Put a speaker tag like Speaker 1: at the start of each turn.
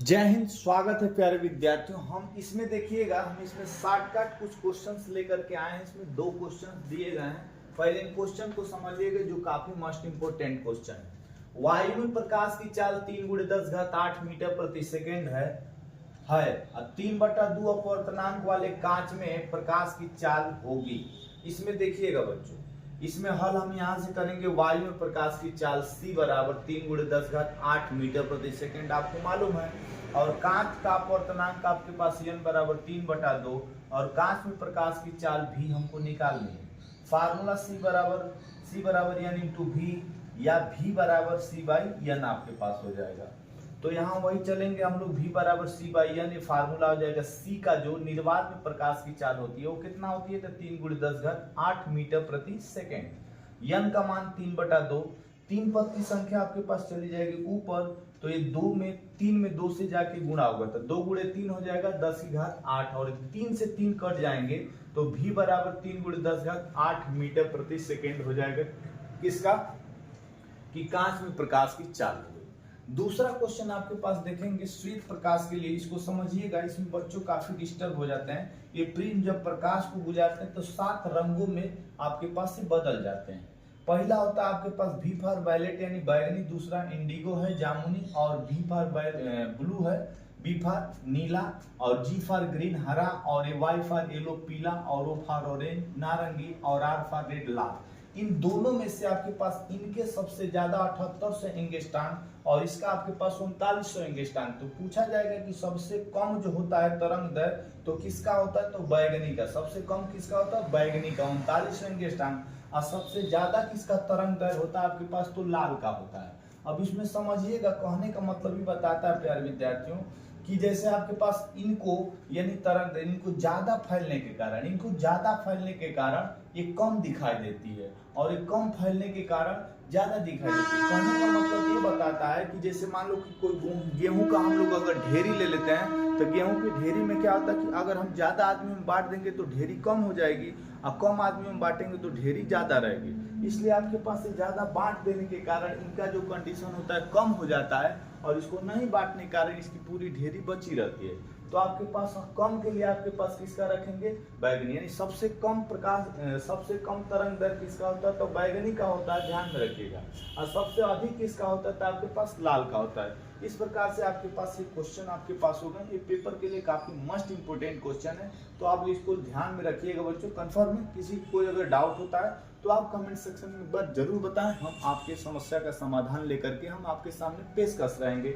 Speaker 1: जय हिंद। स्वागत है प्यारे विद्यार्थियों। हम इसमें देखिएगा, हम इसमें शॉर्टकट कुछ क्वेश्चंस लेकर के आए हैं। इसमें दो क्वेश्चंस दिए गए हैं। पहले इन क्वेश्चन को समझिएगा जो काफी मस्ट इंपोर्टेंट क्वेश्चन है। वायु में प्रकाश की चाल 3 × 10⁸ मीटर प्रति सेकेंड है और 3/2 अपवर्तनांक वाले कांच में प्रकाश की चाल होगी। इसमें देखिएगा बच्चों, इसमें हल हम यहाँ से करेंगे। वायु में प्रकाश की चाल c बराबर 3 × 10⁸ मीटर प्रति सेकेंड आपको मालूम है, और कांच का अपवर्तनांक आपके पास n बराबर 3/2 और कांच में प्रकाश की चाल भी हमको निकालनी है। फार्मूला c बराबर n इंटू v या v बराबर c/n आपके पास हो जाएगा। तो यहाँ वही चलेंगे हम लोग, v बराबर c/n, ये फार्मूला हो जाएगा। c का जो निर्वात में प्रकाश की चाल होती है वो कितना होती है, तो 3 × 10⁸ मीटर प्रति सेकेंड। n का मान 3/2, 3 पद की संख्या आपके पास चली जाएगी ऊपर, तो ये 3 में 2 से जाके गुणा होगा, तो 2 × 3 हो जाएगा 10⁸, और 3 से 3 कट जाएंगे तो v बराबर 3 × 10⁸ मीटर प्रति सेकेंड हो जाएगा। किसका? कि कांच में प्रकाश की चाल। दूसरा क्वेश्चन आपके पास देखेंगे श्वेत प्रकाश के लिए। इसको समझिएगा, इसमें बच्चों काफी डिस्टर्ब हो जाते हैं। ये प्रिज्म जब प्रकाश को गुजारते हैं तो 7 रंगों में आपके पास से बदल जाते हैं। पहला होता है आपके पास V फॉर वायलेट यानी बैगनी, दूसरा इंडिगो है जामुनी, और V फॉर ब्लू है, B फॉर नीला, और G फॉर ग्रीन हरा, और Y फॉर येलो पीला, और O फॉर ऑरेंज नारंगी, और R फॉर रेड लाल। इन दोनों में से आपके पास इनके सबसे ज्यादा 7800 एंगस्ट्रॉम और इसका आपके पास 3900 एंगस्ट्रॉम। तो पूछा जाएगा कि सबसे कम जो होता है तरंग दर तो किसका होता है, तो बैगनी का। सबसे कम किसका होता है, बैगनी का 3900 एंगस्ट्रॉम, और सबसे ज्यादा किसका तरंग दर होता है आपके पास, तो लाल का होता है। अब इसमें समझिएगा, कहने का मतलब ही बताता है प्यारे विद्यार्थियों कि जैसे आपके पास इनको यानी तरंग इनको ज्यादा फैलने के कारण ये कम दिखाई देती है, और ये कम फैलने के कारण ज्यादा दिखाई देती है। कहने का मतलब ये बताता है कि जैसे मान लो कि कोई गेहूं का हम लोग अगर ढेरी ले लेते हैं, तो गेहूं की ढेरी में क्या होता है कि अगर हम ज्यादा आदमी में बांट देंगे तो ढेरी कम हो जाएगी, और कम आदमी में बांटेंगे तो ढेरी ज्यादा रहेगी। इसलिए आपके पास से ज्यादा बांट देने के कारण इनका जो कंडीशन होता है कम हो जाता है, और इसको नहीं बांटने के कारण इसकी पूरी ढेरी बची रहती है। तो आपके पास कम के लिए आपके पास किसका रखेंगे, बैगनी, यानी सबसे कम तरंग दर किसका होता है, तो बैगनी का होता है, ध्यान में रखिएगा। और सबसे अधिक किसका होता है, तो आपके पास लाल का होता है। इस प्रकार से आपके पास ये क्वेश्चन आपके पास होगा। ये पेपर के लिए काफी मस्ट इंपोर्टेंट क्वेश्चन है, तो आप इसको ध्यान में रखिएगा बच्चों। कंफर्म है? किसी कोई अगर डाउट होता है तो आप कमेंट सेक्शन में बात जरूर बताएं। हम आपके समस्या का समाधान लेकर के हम आपके सामने पेशकश रहेंगे।